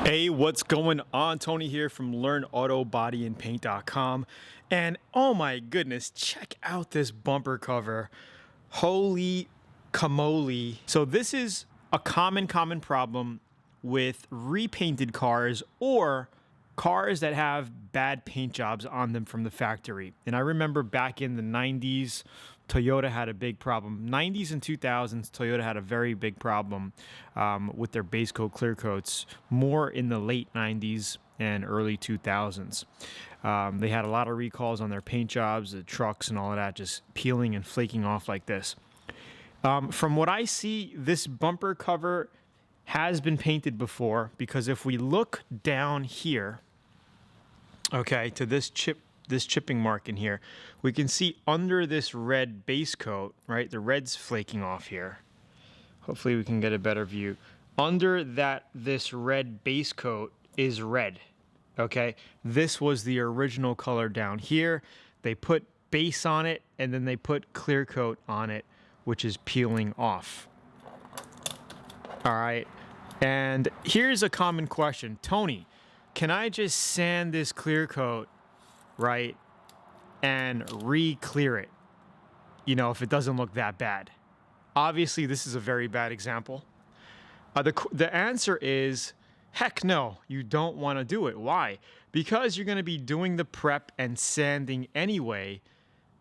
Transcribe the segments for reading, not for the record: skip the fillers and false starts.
Hey, what's going on? Tony here from LearnAutoBodyAndPaint.com. And oh my goodness, check out this bumper cover. Holy camole. So this is a common problem with repainted cars or cars that have bad paint jobs on them from the factory. And I remember back in the 90s, Toyota had a big problem. 90s and 2000s, Toyota had a very big problem with their base coat clear coats, more in the late 90s and early 2000s. They had a lot of recalls on their paint jobs, the trucks and all of that, just peeling and flaking off like this. From what I see, this bumper cover has been painted before, because if we look down here, okay, to this chipping mark in here, we can see under this red base coat, right? The red's flaking off here. Hopefully we can get a better view. Under that, this red base coat is red, okay? This was the original color down here. They put base on it, and then they put clear coat on it, which is peeling off. All right, and here's a common question. Tony, can I just sand this clear coat, right, and re-clear it, you know, if it doesn't look that bad? Obviously, this is a very bad example. The answer is, heck no, you don't want to do it. Why? Because you're going to be doing the prep and sanding anyway.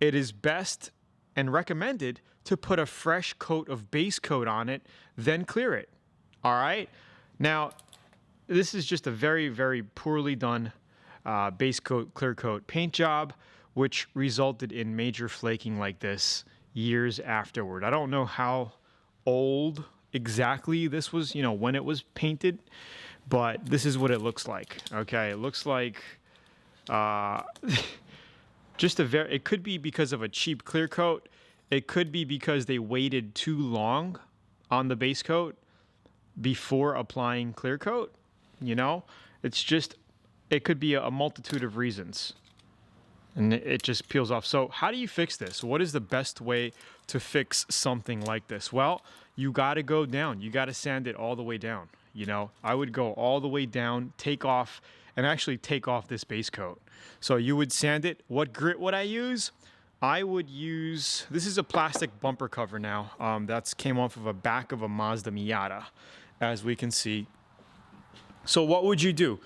It is best and recommended to put a fresh coat of base coat on it, then clear it. All right? Now, this is just a very, very poorly done base coat, clear coat paint job, which resulted in major flaking like this years afterward. I don't know how old exactly this was, you know, when it was painted, but this is what it looks like. Okay, it looks like just it could be because of a cheap clear coat. It could be because they waited too long on the base coat before applying clear coat. You know, it's just, it could be a multitude of reasons, and it just peels off. So how do you fix this? What is the best way to fix something like this? Well, you got to go down. You got to sand it all the way down. You know, I would go all the way down, take off this base coat. So you would sand it. What grit would I use? I would use, this is a plastic bumper cover now. That's came off of a back of a Mazda Miata, as we can see. So what would you do?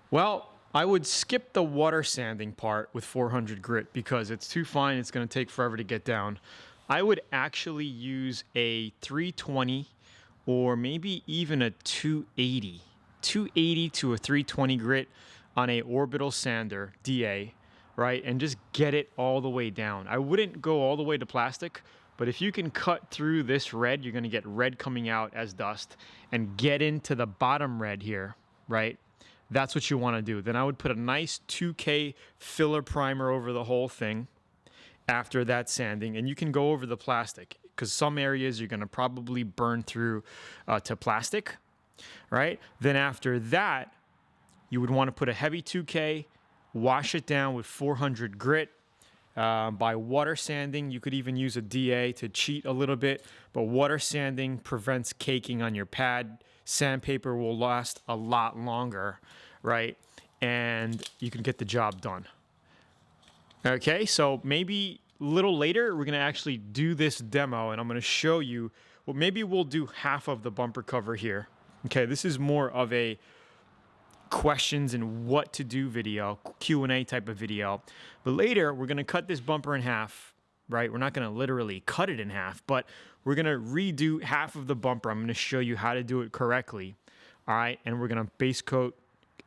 Well, I would skip the water sanding part with 400 grit because it's too fine. It's going to take forever to get down. I would actually use a 320 or maybe even a 280 to a 320 grit on a orbital sander, DA, right? And just get it all the way down. I wouldn't go all the way to plastic, but if you can cut through this red, you're going to get red coming out as dust, and get into the bottom red here, right? That's what you want to do. Then I would put a nice 2K filler primer over the whole thing after that sanding, and you can go over the plastic because some areas you're going to probably burn through to plastic, right? Then after that, you would want to put a heavy 2K, wash it down with 400 grit. By water sanding, you could even use a DA to cheat a little bit, but water sanding prevents caking on your pad. Sandpaper will last a lot longer, right? And you can get the job done. Okay, so maybe a little later, we're going to actually do this demo, and I'm going to show you, well, maybe we'll do half of the bumper cover here. Okay, this is more of a questions and what to do video, Q&A type of video. But later, we're going to cut this bumper in half, right? We're not going to literally cut it in half, but we're going to redo half of the bumper. I'm going to show you how to do it correctly, all right? And we're going to base coat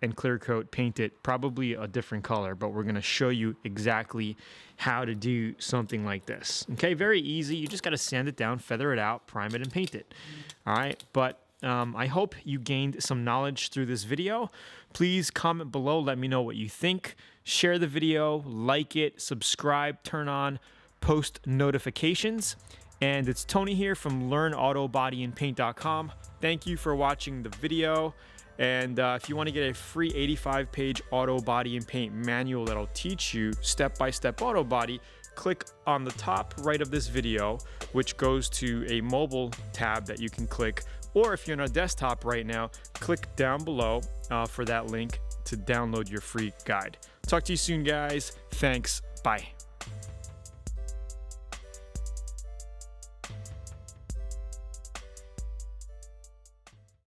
and clear coat, paint it, probably a different color, but we're going to show you exactly how to do something like this. Okay, very easy. You just got to sand it down, feather it out, prime it, and paint it, all right? But I hope you gained some knowledge through this video. Please comment below. Let me know what you think. Share the video, like it, subscribe, turn on post notifications. And it's Tony here from LearnAutoBodyAndPaint.com. Thank you for watching the video. And if you want to get a free 85-page auto body and paint manual that'll teach you step-by-step auto body, click on the top right of this video, which goes to a mobile tab that you can click, or if you're on a desktop right now, click down below for that link to download your free guide. Talk to you soon, guys. Thanks. Bye.